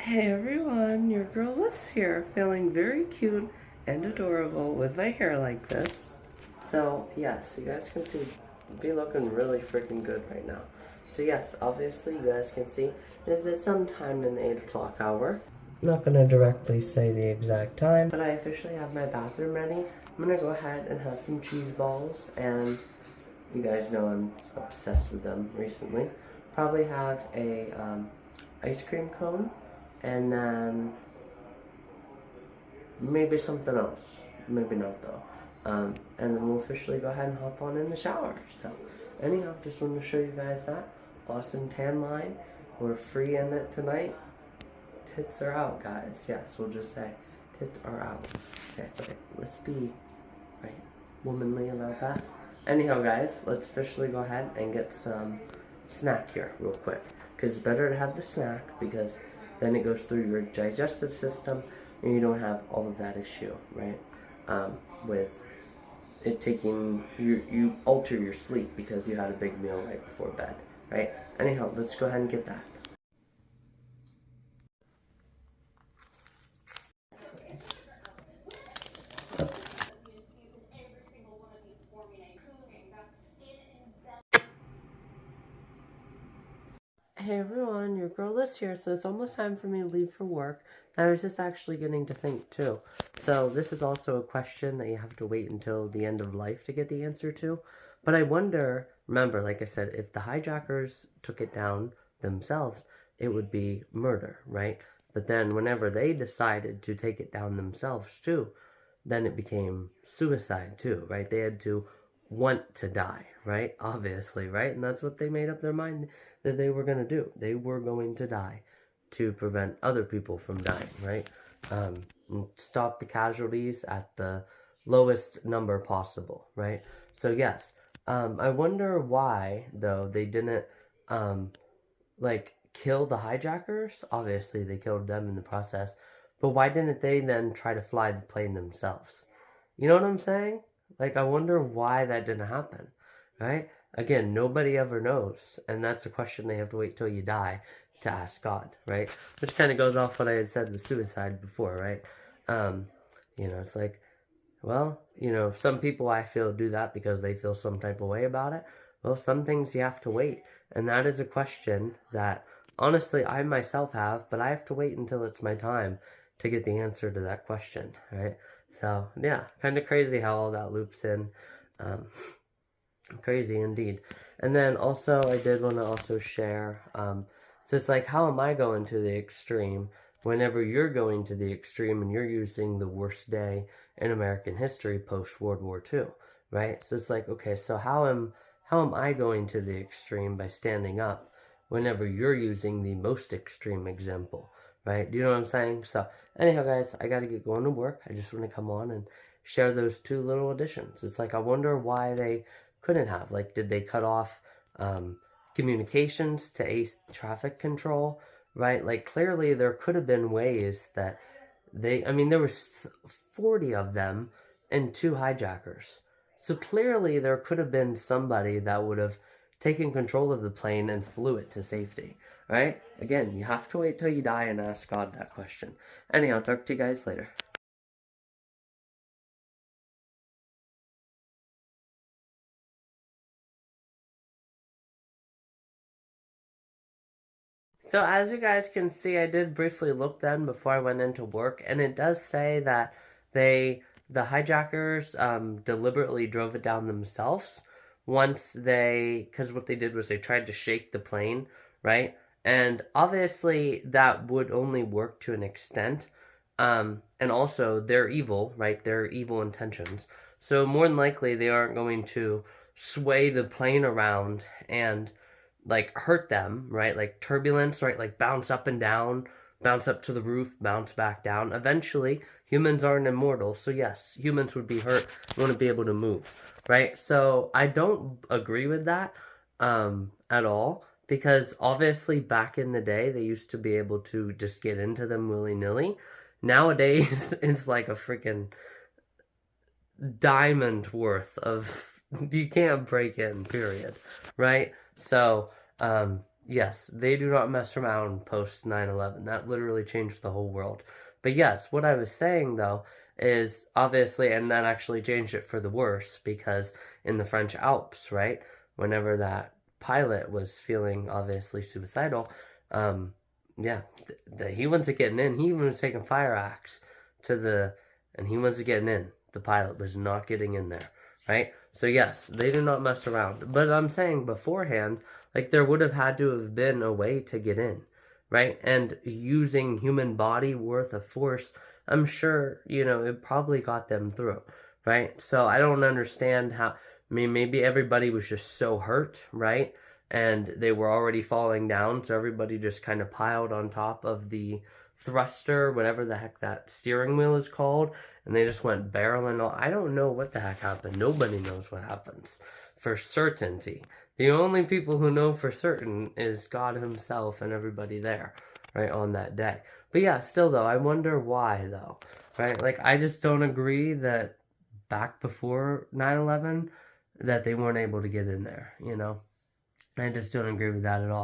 Hey everyone, your girl Liz here, feeling very cute and adorable with my hair like this. So yes, you guys can see, be looking really freaking good right now. So yes, obviously you guys can see, this is sometime in the 8 o'clock hour. I'm not gonna directly say the exact time, but I officially have my bathroom ready. I'm gonna go ahead and have some cheese balls, and you guys know I'm obsessed with them recently. Probably have a ice cream cone, and then maybe something else. Maybe not though. And then we'll officially go ahead and hop on in the shower. So, anyhow, just wanted to show you guys that. Austin Tan Line. We're free in it tonight. Tits are out, guys. Yes, we'll just say tits are out. Okay, let's be right womanly about that. Anyhow, guys, let's officially go ahead and get some snack here real quick. Because it's better to have the snack because then it goes through your digestive system and you don't have all of that issue, right? With it taking, you alter your sleep because you had a big meal right before bed, right? Anyhow, let's go ahead and get that. Hey everyone, your girl Liz here. So it's almost time for me to leave for work. I was just actually getting to think too. So this is also a question that you have to wait until the end of life to get the answer to. But I wonder, remember, like I said, if the hijackers took it down themselves, it would be murder, right? But then whenever they decided to take it down themselves too, then it became suicide too, right? They had to want to die, right? Obviously, right? And that's what they made up their mind that they were going to do. They were going to die to prevent other people from dying, right? Stop the casualties at the lowest number possible, right? So, yes, I wonder why, though, they didn't, like, kill the hijackers. Obviously, they killed them in the process. But why didn't they then try to fly the plane themselves? You know what I'm saying? Like, I wonder why that didn't happen, right? Again, nobody ever knows, and that's a question they have to wait till you die to ask God, right? Which kind of goes off what I had said with suicide before, right? Um, it's like, well, some people I feel do that because they feel some type of way about it. Well, some things you have to wait, and that is a question that honestly I myself have, but I have to wait until it's my time to get the answer to that question, right? So, yeah, kind of crazy how all that loops in. Um, Crazy indeed. And then also, I did want to also share. So it's like, how am I going to the extreme whenever you're going to the extreme and you're using the worst day in American history post World War II, right? So it's like, okay, so how am I going to the extreme by standing up whenever you're using the most extreme example, right? Do you know what I'm saying? So anyhow, guys, I got to get going to work. I just want to come on and share those two little additions. It's like I wonder why they couldn't have. Like, did they cut off communications to ace traffic control? Right? Like, clearly there could have been ways that I mean, there was 40 of them and two hijackers. So clearly there could have been somebody that would have taken control of the plane and flew it to safety. Right? Again, you have to wait till you die and ask God that question. Anyhow, talk to you guys later. So as you guys can see, I did briefly look then before I went into work, and it does say that the hijackers, deliberately drove it down themselves because what they did was they tried to shake the plane, right? And obviously that would only work to an extent. And also they're evil, right? They're evil intentions. So more than likely they aren't going to sway the plane around and like hurt them, right? Like turbulence, right? Like bounce up and down, bounce up to the roof, bounce back down. Eventually, humans aren't immortal, so yes, humans would be hurt, wouldn't be able to move, right? So I don't agree with that at all because obviously back in the day they used to be able to just get into them willy nilly. Nowadays, it's like a freaking diamond worth of you can't break in, period, right? So yes, they do not mess around post 9/11. That literally changed the whole world. But yes, what I was saying though is obviously, and that actually changed it for the worse because in the French Alps, right, whenever that pilot was feeling obviously suicidal, um, yeah, he wasn't getting in. He even was taking fire axe to the, and he wasn't getting in. The pilot was not getting in there, right? So yes, they do not mess around. But I'm saying beforehand, like there would have had to have been a way to get in, right? And using human body worth of force, I'm sure, it probably got them through, right? So I don't understand how, I mean, maybe everybody was just so hurt, right? And they were already falling down, so everybody just kind of piled on top of the thruster, whatever the heck that steering wheel is called, and they just went barreling on. I don't know what the heck happened. Nobody knows what happens for certainty. The only people who know for certain is God himself and everybody there, right, on that day. But yeah, still though, I wonder why though, right? Like, I just don't agree that back before 9/11 that they weren't able to get in there, I just don't agree with that at all.